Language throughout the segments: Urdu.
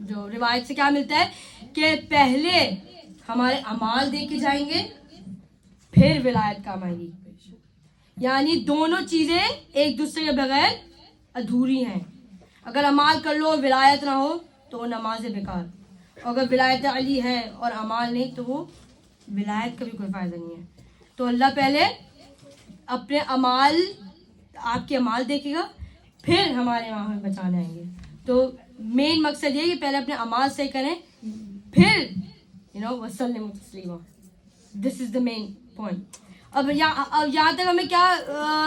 جو روایت سے کیا ملتا ہے کہ پہلے ہمارے اعمال دیکھے جائیں گے پھر ولایت کام آئے گی. یعنی دونوں چیزیں ایک دوسرے کے بغیر ادھوری ہیں. اگر اعمال کر لو ولایت نہ ہو تو وہ نماز بیکار. اگر ولایت علی ہے اور اعمال نہیں تو وہ ولایت کا بھی کوئی فائدہ نہیں ہے. تو اللہ پہلے اپنے اعمال آپ کے اعمال دیکھے گا پھر ہمارے امام ہمیں بچانے آئیں گے. تو مین مقصد یہ ہے کہ پہلے اپنے اعمال صحیح کریں پھر وسلم تسلیما. دس از دا مین پوائنٹ. اب یہاں تک ہمیں کیا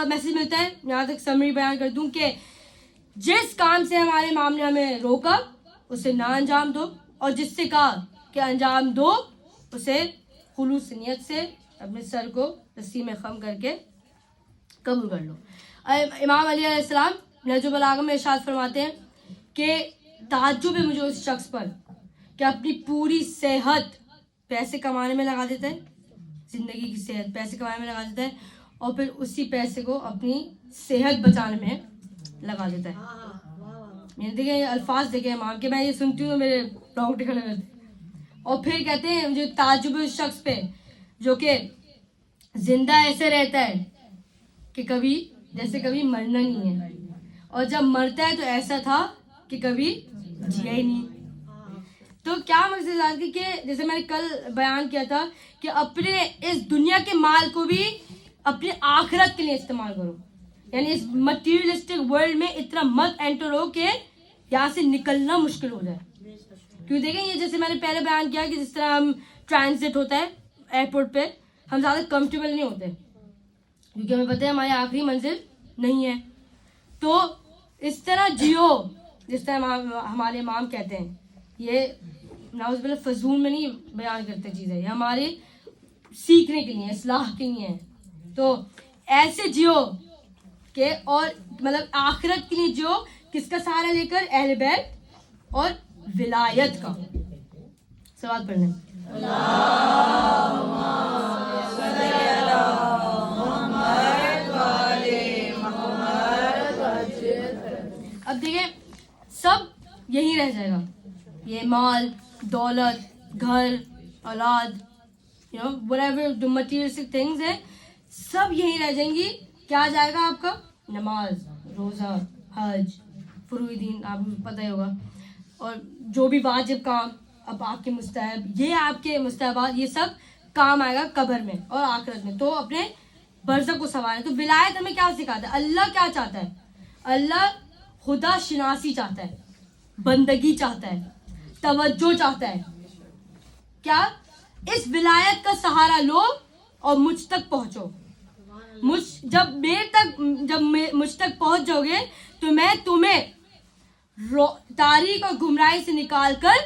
میسج ملتا ہے, یہاں تک سمری بیان کر دوں کہ جس کام سے ہمارے امام نے ہمیں روکا اسے نہ انجام دو, اور جس سے کہا کہ انجام دو اسے خلوص نیت سے اپنے سر کو رسی میں خم کر کے قبول کر لو. امام علی علیہ السلام نہج البلاغہ میں ارشاد فرماتے ہیں کہ تعجب ہے مجھے اس شخص پر کہ اپنی پوری صحت پیسے کمانے میں لگا دیتا ہے, زندگی کی صحت پیسے کمانے میں لگا دیتا ہے, اور پھر اسی پیسے کو اپنی صحت بچانے میں لگا دیتا ہے. میں نے دیکھے الفاظ دیکھے امام کے, میں یہ سنتی ہوں تو میرے رونگٹے کھڑے ہوتے ہیں. اور پھر کہتے ہیں مجھے تعجب ہے اس شخص پہ جو کہ زندہ ایسے رہتا ہے کہ کبھی مرنا نہیں ہے, اور جب مرتا ہے تو ایسا تھا کہ کبھی جیا ہی نہیں. تو کیا مقصد ہے کہ جیسے میں نے کل بیان کیا تھا کہ اپنے اس دنیا کے مال کو بھی اپنے آخرت کے لیے استعمال کرو. یعنی اس مٹیریلسٹک ورلڈ میں اتنا مت انٹر ہو کہ یہاں سے نکلنا مشکل ہو جائے. کیوں دیکھیں یہ جیسے میں نے پہلے بیان کیا کہ جس طرح ہم ٹرانزٹ ہوتا ہے ایئرپورٹ پہ, ہم زیادہ کمفرٹیبل نہیں ہوتے کیونکہ ہمیں پتہ ہے ہماری آخری منزل نہیں ہے. تو اس طرح جیو جس طرح ہمارے امام کہتے ہیں. یہ نعوذ باللہ فضول میں نہیں بیان کرتے چیزیں, یہ ہمارے سیکھنے کے لیے اصلاح کے لیے ہیں. تو ایسے جیو کہ اور مطلب آخرت کے لیے جو کس کا سہارا لے کر اہل بیت اور ولایت کا. سوال پڑھنے اب دیکھیں سب یہی رہ جائے گا, یہ مال دولت گھر اولاد whatever جو materialistic things ہیں سب یہی رہ جائیں گی. کیا جائے گا آپ کا نماز روزہ حج فروع دین آپ کو پتہ ہی ہوگا, اور جو بھی واجب کام اب آپ کے مستحب یہ آپ کے مستحبات یہ سب کام آئے گا قبر میں اور آخرت میں. تو اپنے برزخ کو سنواریں. تو ولایت ہمیں کیا سکھاتا ہے, اللہ کیا چاہتا ہے, اللہ خدا شناسی چاہتا ہے, بندگی چاہتا ہے, توجہ چاہتا ہے. کیا اس ولایت کا سہارا لو اور مجھ تک پہنچو. جب مجھ تک پہنچ جاؤ گے تو میں تمہیں تاریک اور گمراہی سے نکال کر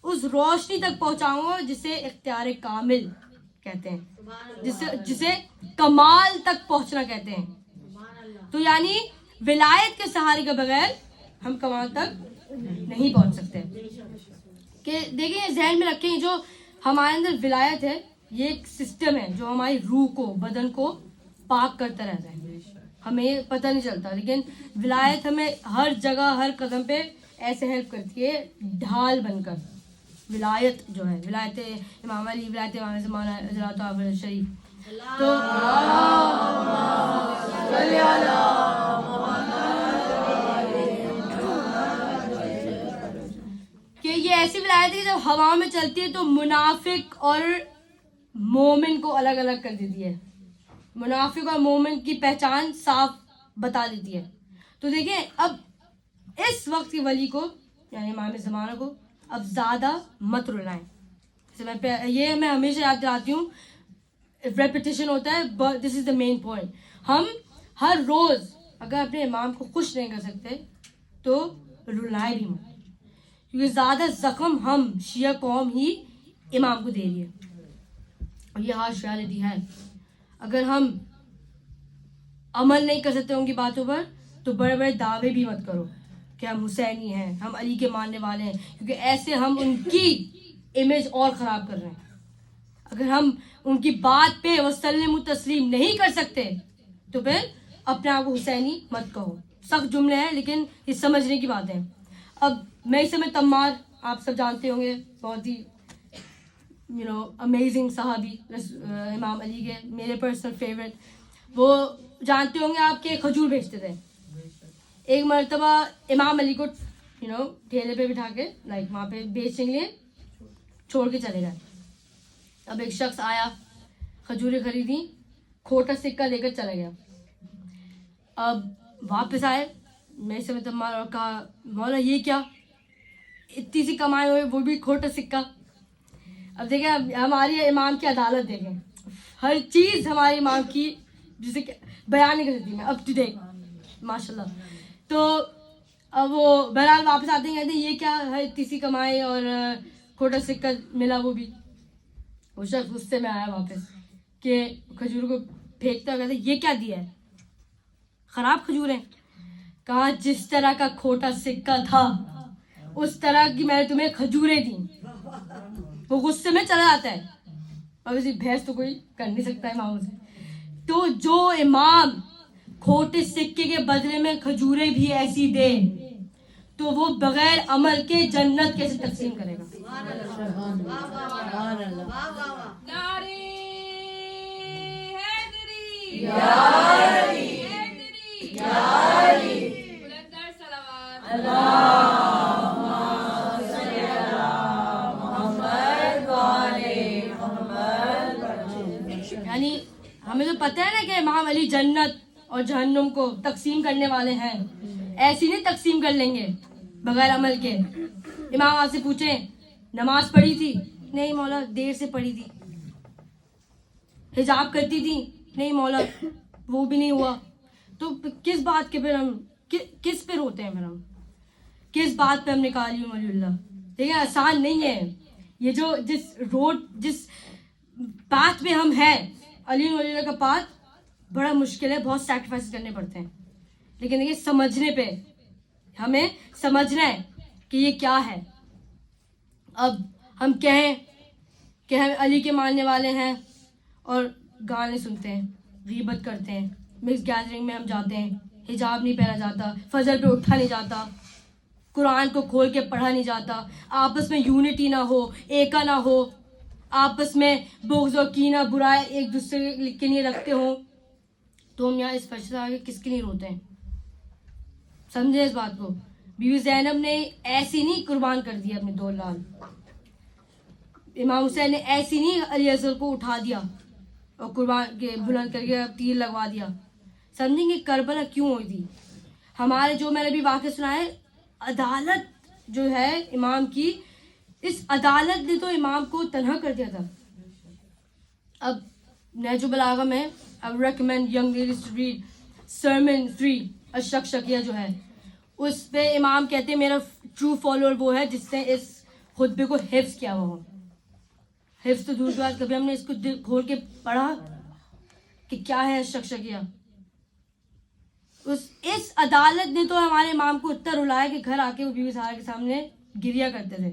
اس روشنی تک پہنچاؤں گا جسے اختیار کامل کہتے ہیں, جسے کمال تک پہنچنا کہتے ہیں. تو یعنی ولایت کے سہارے کے بغیر ہم کمال تک نہیں پہنچ سکتے. کہ دیکھیں یہ ذہن میں رکھیں جو ہمارے اندر ولایت ہے یہ ایک سسٹم ہے جو ہماری روح کو بدن کو پاک کرتا رہتا ہے. ہمیں پتہ نہیں چلتا لیکن ولایت ہمیں ہر جگہ ہر قدم پہ ایسے ہیلپ کرتی ہے ڈھال بن کر. ولایت جو ہے ولایت امام علی ولایت امام زمانہ حضرات عابر شریف. تو کہ یہ ایسی ولایت ہے کہ جب ہوا میں چلتی ہے تو منافق اور مومن کو الگ الگ کر دیتی ہے, منافق اور مومن کی پہچان صاف بتا دیتی ہے. تو دیکھیں اب اس وقت کی ولی کو یعنی امام زمانہ کو اب زیادہ مت رلائیں. یہ میں ہمیشہ یاد دلاتی ہوں, ریپیٹیشن ہوتا ہے, دس از دا مین پوائنٹ. ہم ہر روز اگر اپنے امام کو خوش نہیں کر سکتے تو رلائیں بھی مت, کیونکہ زیادہ زخم ہم شیعہ قوم ہی امام کو دے رہی ہے, اور یہ ہارش ریالٹی ہے. اگر ہم عمل نہیں کر سکتے ان کی باتوں پر تو بڑے بڑے دعوے بھی مت کرو کہ ہم حسینی ہیں, ہم علی کے ماننے والے ہیں, کیونکہ ایسے ہم ان کی امیج اور خراب کر رہے ہیں. اگر ہم ان کی بات پہ وسلم تسلیم نہیں کر سکتے تو پھر اپنے آپ کو حسینی مت کہو. سخت جملے ہیں لیکن یہ سمجھنے کی بات ہے. اب میں اس میں تمار آپ سب جانتے ہوں گے, بہت ہی امیزنگ صحابی امام علی کے, میرے پرسنل فیوریٹ. وہ جانتے ہوں گے آپ کے کھجور بیچتے تھے. ایک مرتبہ امام علی کو ٹھیلے پہ بٹھا کے وہاں پہ بیچنے کے لیے چھوڑ کے چلے گئے. اب ایک شخص آیا, کھجوریں خریدی, کھوٹا سکہ لے کر چلا گیا. اب واپس آئے, میں سے کہا مولا یہ کیا, اتنی سی کمائے ہوئے وہ بھی کھوٹا سکہ. اب دیکھیں ہماری امام کی عدالت دیکھیں, ہر چیز ہمارے امام کی جسے بیان نہیں کر سکتی میں, اب ٹو ڈیٹ ماشاء اللہ. تو اب وہ بہرحال واپس آتے ہیں, کہتے ہیں یہ کیا ہے, اتنی سی کمائے اور کھوٹا سکہ ملا وہ بھی. وہ شخص غصے میں آیا واپس کہ کھجور کو پھینکتا ہوا, کہتے ہیں یہ کیا دیا ہے, خراب کھجور ہیں. کہا جس طرح کا کھوٹا سکہ تھا اس طرح کی میں نے تمہیں کھجوریں دیں. وہ غصے میں چلا جاتا ہے, اور اسی بحث تو کوئی کر نہیں سکتا امام سے. تو جو امام کھوٹے سکے کے بدلے میں کھجوریں بھی ایسی دے تو وہ بغیر عمل کے جنت کیسے تقسیم کرے گا. یعنی ہمیں تو پتہ ہے نا کہ امام علی جنت اور جہنم کو تقسیم کرنے والے ہیں, ایسی نہیں تقسیم کر لیں گے بغیر عمل کے. امام آپ سے پوچھیں نماز پڑھی تھی, نہیں مولا دیر سے پڑھی تھی. حجاب کرتی تھی, نہیں مولا وہ بھی نہیں ہوا. تو کس بات کے پھر ہم کس پہ روتے ہیں, پھر ہم کس بات پہ ہم نکالی ولی اللہ. دیکھیں آسان نہیں ہے یہ جو جس پاتھ پہ ہم ہیں, علی ولی اللہ کا پاتھ بڑا مشکل ہے, بہت سیکریفائس کرنے پڑتے ہیں. لیکن دیکھیے سمجھنے پہ ہمیں سمجھنا ہے کہ یہ کیا ہے. اب ہم کہیں کہ ہم علی کے ماننے والے ہیں اور گانے سنتے ہیں, غیبت کرتے ہیں, مکس گیدرنگ میں ہم جاتے ہیں, حجاب نہیں پہنا جاتا, فجر پہ اٹھا نہیں جاتا, قرآن کو کھول کے پڑھا نہیں جاتا, آپس میں یونٹی نہ ہو, ایکا نہ ہو, آپس میں بغض و کینہ برائے ایک دوسرے کے لیے رکھتے ہوں, تو ہم یہاں اس فرش سے آگے کس کے لیے روتے ہیں. سمجھیں اس بات کو. بیوی زینب نے ایسی نہیں قربان کر دیا اپنے 2 لال. امام حسین نے ایسی نہیں علی اصغر کو اٹھا دیا اور قربان کے بلند کر کے تیر لگوا دیا. سمجھیں گے کربلا کیوں ہوئی تھی. ہمارے جو میں نے ابھی واقعہ سنا ہے, عدالت جو ہے امام کی, اس عدالت نے تو امام کو تنہا کر دیا تھا. اب نہج البلاغہ میں I recommend young ladies to read sermon 3 الشکشکیہ جو ہے, اس پہ امام کہتے ہیں میرا ٹرو فالوور وہ ہے جس نے اس خطبے کو حفظ کیا ہوا ہو. حفظ تو دور کی بات, کبھی ہم نے اس کو دل کھول کے پڑھا کہ کیا ہے الشکشکیہ. اس عدالت نے تو ہمارے امام کو اتنا رلایا کہ گھر آ کے وہ بیوی سارا کے سامنے گریا کرتے تھے.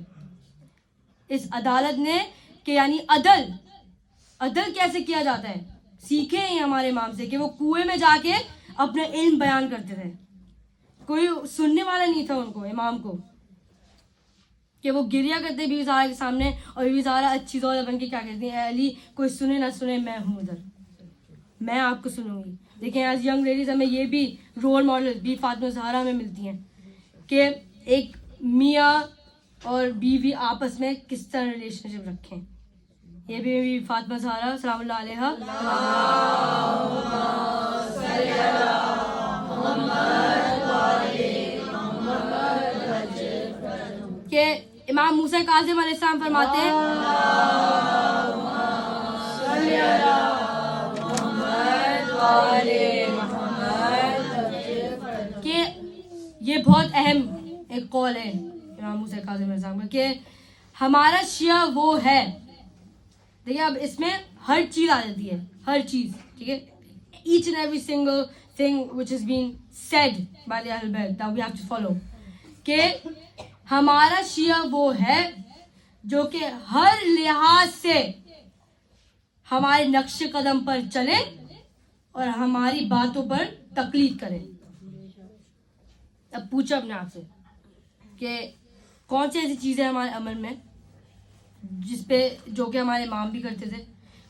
اس عدالت نے کہ یعنی عدل کیسے کیا جاتا ہے سیکھے ہیں ہمارے امام سے, کہ وہ کنویں میں جا کے اپنا علم بیان کرتے تھے. کوئی سننے والا نہیں تھا ان کو, امام کو, کہ وہ گریا کرتے بیوی زہرا کے سامنے, اور بیوی زہرا اچھی زوجہ بن کے کیا کہتی ہیں, اے علی کوئی سنے نہ سنے میں ہوں ادھر, میں آپ کو سنوں گی. لیکن ایز ینگ لیڈیز ہمیں یہ بھی رول ماڈل بی فاطمہ زہرا میں ملتی ہیں کہ ایک میاں اور بیوی آپس میں کس طرح ریلیشن شپ رکھیں. یہ بھی فاطمہ زہرا سلام اللہ علیہا کہ امام موسیٰ کاظم علیہ السلام فرماتے ہیں کہ یہ بہت اہم ایک قول ہے امام موسیٰ کاظم علیہ السلام کا کہ ہمارا شیعہ وہ ہے. دیکھیں اب اس میں ہر چیز آ جاتی ہے, ہر چیز, ٹھیک ہے, each and every single thing which has been said by the Ahlul Bayt that we have to follow. کہ ہمارا شیعہ وہ ہے جو کہ ہر لحاظ سے ہمارے نقش قدم پر چلے اور ہماری باتوں پر تقلید کرے. اب پوچھو اپنے آپ سے کہ کون سی ایسی چیزیں ہمارے عمل میں جس پہ جو کہ ہمارے امام بھی کرتے تھے؟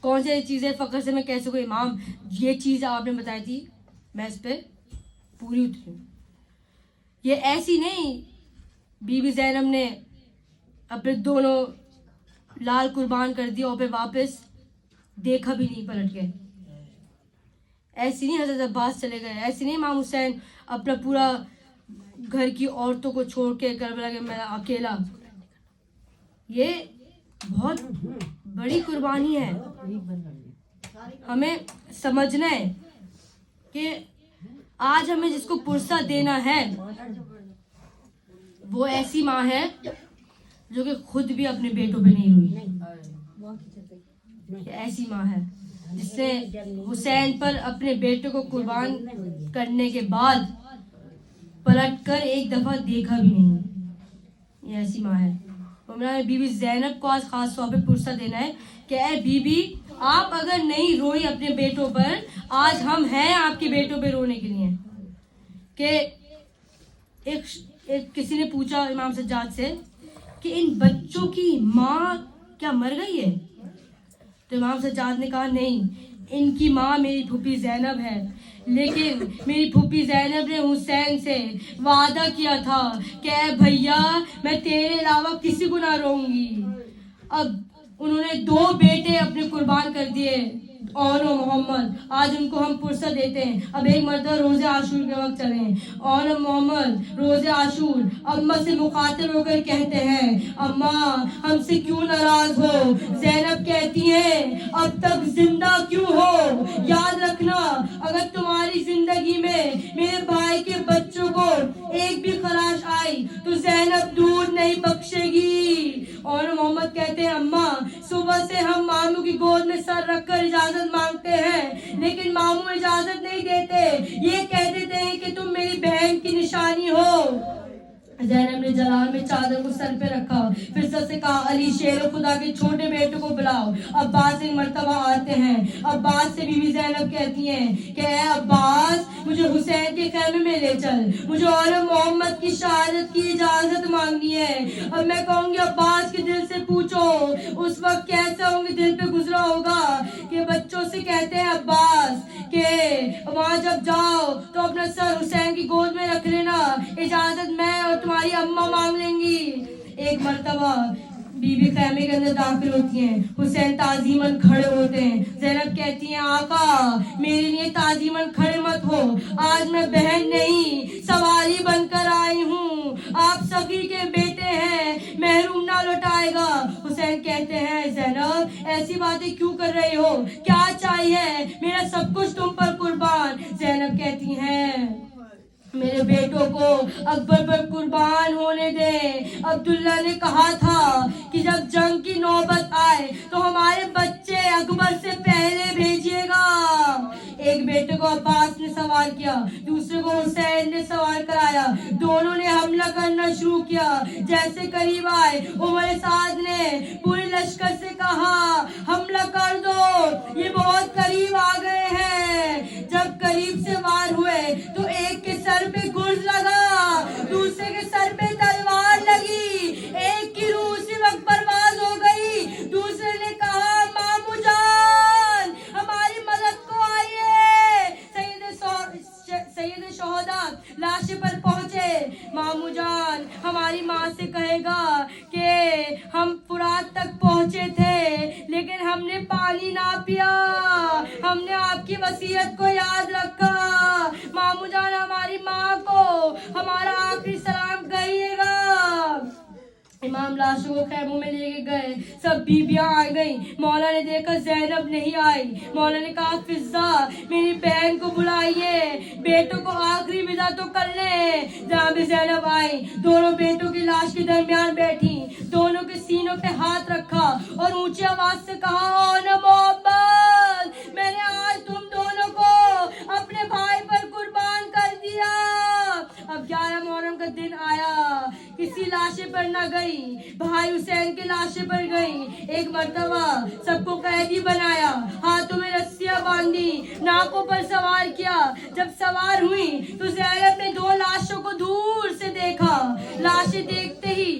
کون سی ایسی چیزیں فخر سے میں کہہ سکوں امام یہ چیز آپ نے بتائی تھی میں اس پہ پوری اتری ہوں. یہ ایسی نہیں بی بی زینب نے اپنے دونوں لال قربان کر دیا اور پھر واپس دیکھا بھی نہیں پلٹ کے. ایسی نہیں حضرت عباس چلے گئے. ایسی نہیں امام حسین اپنا پورا گھر کی عورتوں کو چھوڑ کے کربلا کے میں اکیلا. یہ بہت بڑی قربانی ہے. ہمیں سمجھنا ہے کہ آج ہمیں جس کو پرسہ دینا ہے وہ ایسی ماں ہے جو کہ خود بھی اپنے بیٹوں پہ نہیں روئی. ایسی ماں ہے جس نے حسین پر اپنے بیٹے کو قربان کرنے کے بعد پلٹ کر ایک دفعہ دیکھا بھی نہیں. یہ ایسی ماں ہے. بی بی زینب کو آج خاص طور پہ پرسہ دینا ہے کہ اے بی بی آپ اگر نہیں روئی اپنے بیٹوں پر, آج ہم ہیں آپ کے بیٹوں پہ رونے کے لیے. کہ ایک کسی نے پوچھا امام سجاد سے کہ ان بچوں کی ماں کیا مر گئی ہے؟ تو امام سجاد نے کہا نہیں, ان کی ماں میری پھوپھی زینب ہے, لیکن میری پھوپھی زینب نے حسین سے وعدہ کیا تھا کہ اے بھیا میں تیرے علاوہ کسی کو نہ رہوں گی. اب انہوں نے 2 بیٹے اپنے قربان کر دیے اور محمد, آج ان کو ہم پرسہ دیتے ہیں. اب ایک مرتبہ روزے عاشور کے وقت چلیں. اور محمد روزے عاشور اماں سے مخاطب ہو کر کہتے ہیں اماں ہم سے کیوں ناراض ہو؟ زینب کہتی ہیں اب تک زندہ کیوں ہو؟ یاد رکھنا اگر تمہاری زندگی میں میرے بھائی کے بچوں کو ایک بھی خراش آئی تو زینب دودھ نہیں بخشے گی. اور محمد کہتے ہیں اماں صبح سے ہم ماموں کی گود میں سر رکھ کر اجازت مانگتے ہیں لیکن ماموں اجازت نہیں دیتے. یہ کہہ دیتے ہیں کہ تم میری بہن کی نشانی ہو. زینب نے جلال میں چادر کو سر پہ رکھا, پھر سر سے کہا علی شیر خدا کے چھوٹے بیٹے کو بلاؤ. عباس ایک مرتبہ آتے ہیں. عباس سے بی بی زینب کہتی ہیں کہ اے عباس مجھے حسین کے خیمے میں لے چل, مجھے اور محمد کی شہادت کی اجازت مانگنی ہے. اب میں کہوں گی عباس کے دل سے پوچھو اس وقت کیسا ہوں گے دل پہ گزرا ہوگا کہ بچوں سے کہتے ہیں عباس کہ وہاں جب جاؤ تو اپنا سر حسین کی گود میں رکھ لینا, اجازت میں اور تمہاری اماں مانگ لیں گی. ایک مرتبہ بی بی خیمے کے اندر داخل ہوتی ہیں. حسین تعظیماً کھڑے ہوتے ہیں. زینب کہتی ہیں آقا میرے لیے تعظیماً کھڑے مت ہو, آج میں بہن نہیں سواری بن کر آئی ہوں. آپ صغیر کے بیٹے ہیں, محروم نہ لوٹائے گا. حسین کہتے ہیں زینب ایسی باتیں کیوں کر رہی ہو, کیا چاہیے, میرا سب کچھ تم پر قربان. زینب کہتی ہیں میرے بیٹوں کو اکبر پر قربان ہونے دیں. عبداللہ نے کہا تھا کہ جب جنگ کی نوبت آئے تو ہمارے بچے اکبر سے پہلے بھیجیے گا. ایک بیٹے کو عباس نے سوار کیا, دوسرے کو حسین نے سوار کرایا. دونوں نے حملہ کرنا شروع کیا. جیسے قریب آئے عمر سعد نے پورے لشکر سے کہا حملہ کر دو, یہ بہت قریب آ گئے ہیں. جب قریب سے وار ہوئے تو ایک کے سر پہ گرز لگا, دوسرے کے سر پہ تلوار لگی. ایک کی روح اسی وقت پرواز ہو گئی. دوسرے نے کہا مامو جان ہماری مدد کو آئیے. سید شہداء لاشیں پر پہنچے. مامو جان ہماری ماں سے کہے گا کہ ہم فرات تک پہنچے تھے لیکن ہم نے پانی نہ پیا, ہم نے آپ کی وصیت کو یاد رکھا. مامو جان ہماری ماں کو ہمارا آخری سلام کہیے گا. امام لاشوں کو خیموں میں لے کے گئے. سب بیبیاں آ گئیں. مولا نے دیکھا زینب نہیں آئی. مولا نے کہا فضہ میری بہن کو بلائیے, بیٹوں کو آخری ودا تو کر لیں. جناب زینب آئی, دونوں بیٹوں کی لاش کے درمیان بیٹھی, دونوں کے سینوں پہ ہاتھ رکھا اور اونچی آواز سے کہا او محمد میں نے آج تم دونوں کو اپنے بھائی پر قربان کر دیا. اب 11 محرم کا دن آیا, کسی لاشیں پر نہ گئی, بھائی حسین کے لاشیں پر گئی. ایک مرتبہ سب کو قیدی بنایا, ہاتھوں میں رسیاں باندھی, ناکوں پر سوار کیا. جب سوار ہوئی تو زینب نے 2 لاشوں کو دور سے دیکھا. لاشیں دیکھتے ہی